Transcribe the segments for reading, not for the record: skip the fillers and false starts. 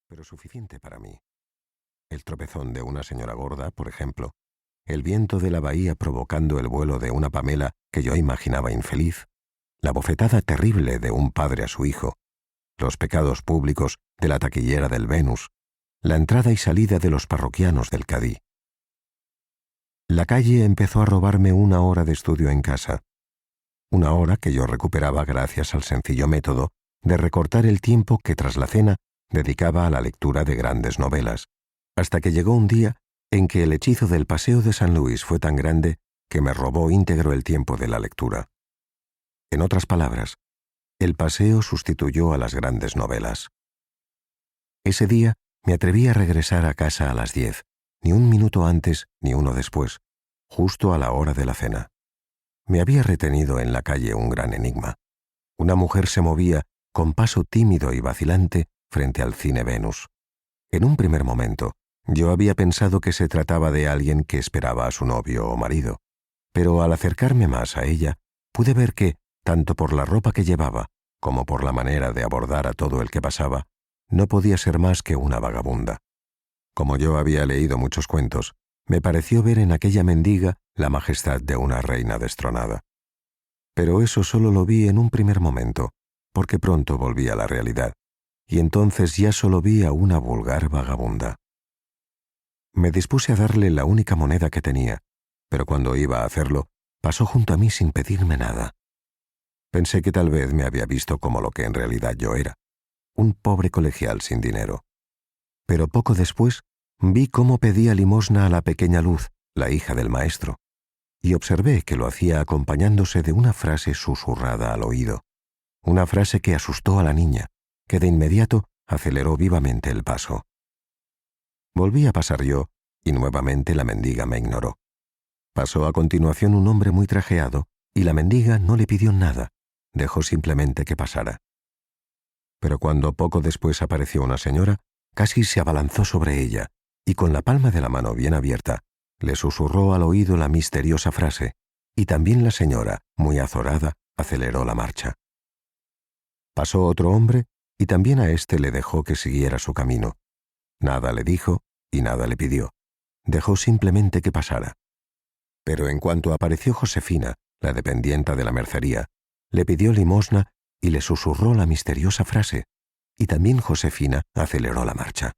pero suficiente para mí. El tropezón de una señora gorda, por ejemplo, el viento de la bahía provocando el vuelo de una Pamela que yo imaginaba infeliz, la bofetada terrible de un padre a su hijo, los pecados públicos de la taquillera del Venus, la entrada y salida de los parroquianos del Cadí. La calle empezó a robarme una hora de estudio en casa, una hora que yo recuperaba gracias al sencillo método de recortar el tiempo que tras la cena dedicaba a la lectura de grandes novelas, hasta que llegó un día en que el hechizo del Paseo de San Luis fue tan grande que me robó íntegro el tiempo de la lectura. En otras palabras, el paseo sustituyó a las grandes novelas. Ese día me atreví a regresar a casa a las 10, ni un minuto antes ni uno después, justo a la hora de la cena. Me había retenido en la calle un gran enigma. Una mujer se movía con paso tímido y vacilante frente al cine Venus. En un primer momento, yo había pensado que se trataba de alguien que esperaba a su novio o marido, pero al acercarme más a ella, pude ver que, tanto por la ropa que llevaba, como por la manera de abordar a todo el que pasaba, no podía ser más que una vagabunda. Como yo había leído muchos cuentos, me pareció ver en aquella mendiga la majestad de una reina destronada. Pero eso solo lo vi en un primer momento, porque pronto volví a la realidad, y entonces ya solo vi a una vulgar vagabunda. Me dispuse a darle la única moneda que tenía, pero cuando iba a hacerlo, pasó junto a mí sin pedirme nada. Pensé que tal vez me había visto como lo que en realidad yo era, un pobre colegial sin dinero. Pero poco después vi cómo pedía limosna a la pequeña Luz, la hija del maestro, y observé que lo hacía acompañándose de una frase susurrada al oído, una frase que asustó a la niña, que de inmediato aceleró vivamente el paso. Volví a pasar yo, y nuevamente la mendiga me ignoró. Pasó a continuación un hombre muy trajeado, y la mendiga no le pidió nada, dejó simplemente que pasara. Pero cuando poco después apareció una señora, casi se abalanzó sobre ella, y con la palma de la mano bien abierta, le susurró al oído la misteriosa frase, y también la señora, muy azorada, aceleró la marcha. Pasó otro hombre, y también a éste le dejó que siguiera su camino. Nada le dijo, y nada le pidió. Dejó simplemente que pasara. Pero en cuanto apareció Josefina, la dependienta de la mercería, le pidió limosna y le susurró la misteriosa frase, y también Josefina aceleró la marcha.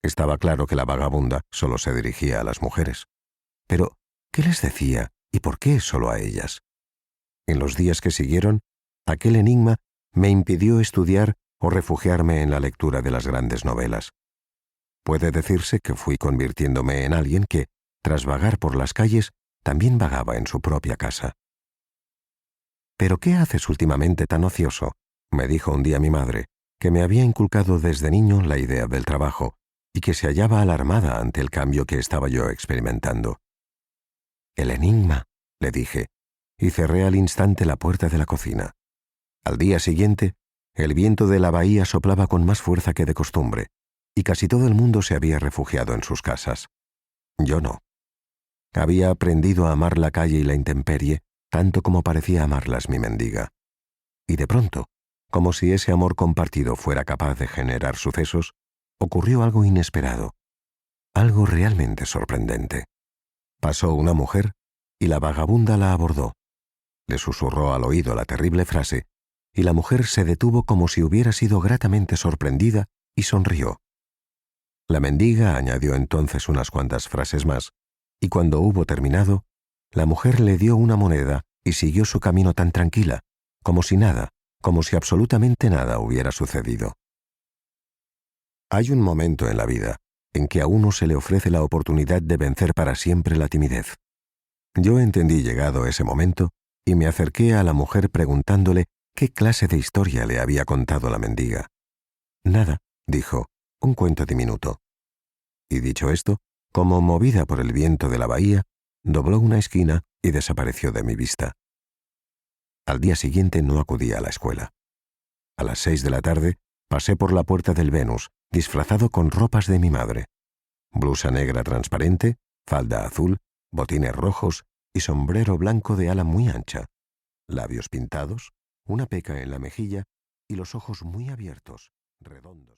Estaba claro que la vagabunda solo se dirigía a las mujeres. Pero, ¿qué les decía y por qué solo a ellas? En los días que siguieron, aquel enigma me impidió estudiar o refugiarme en la lectura de las grandes novelas. Puede decirse que fui convirtiéndome en alguien que, tras vagar por las calles, también vagaba en su propia casa. «¿Pero qué haces últimamente tan ocioso?», me dijo un día mi madre, que me había inculcado desde niño la idea del trabajo y que se hallaba alarmada ante el cambio que estaba yo experimentando. «El enigma», le dije, y cerré al instante la puerta de la cocina. Al día siguiente, el viento de la bahía soplaba con más fuerza que de costumbre, y casi todo el mundo se había refugiado en sus casas. Yo no. Había aprendido a amar la calle y la intemperie tanto como parecía amarlas mi mendiga. Y de pronto, como si ese amor compartido fuera capaz de generar sucesos, ocurrió algo inesperado, algo realmente sorprendente. Pasó una mujer y la vagabunda la abordó. Le susurró al oído la terrible frase, y la mujer se detuvo como si hubiera sido gratamente sorprendida y sonrió. La mendiga añadió entonces unas cuantas frases más, y cuando hubo terminado, la mujer le dio una moneda y siguió su camino tan tranquila, como si nada, como si absolutamente nada hubiera sucedido. Hay un momento en la vida en que a uno se le ofrece la oportunidad de vencer para siempre la timidez. Yo entendí llegado ese momento y me acerqué a la mujer preguntándole qué clase de historia le había contado la mendiga. «Nada», dijo, «un cuento diminuto». Y dicho esto, como movida por el viento de la bahía, dobló una esquina y desapareció de mi vista. Al día siguiente no acudí a la escuela. A las 6 de la tarde pasé por la puerta del Venus, disfrazado con ropas de mi madre. Blusa negra transparente, falda azul, botines rojos y sombrero blanco de ala muy ancha, labios pintados, una peca en la mejilla y los ojos muy abiertos, redondos.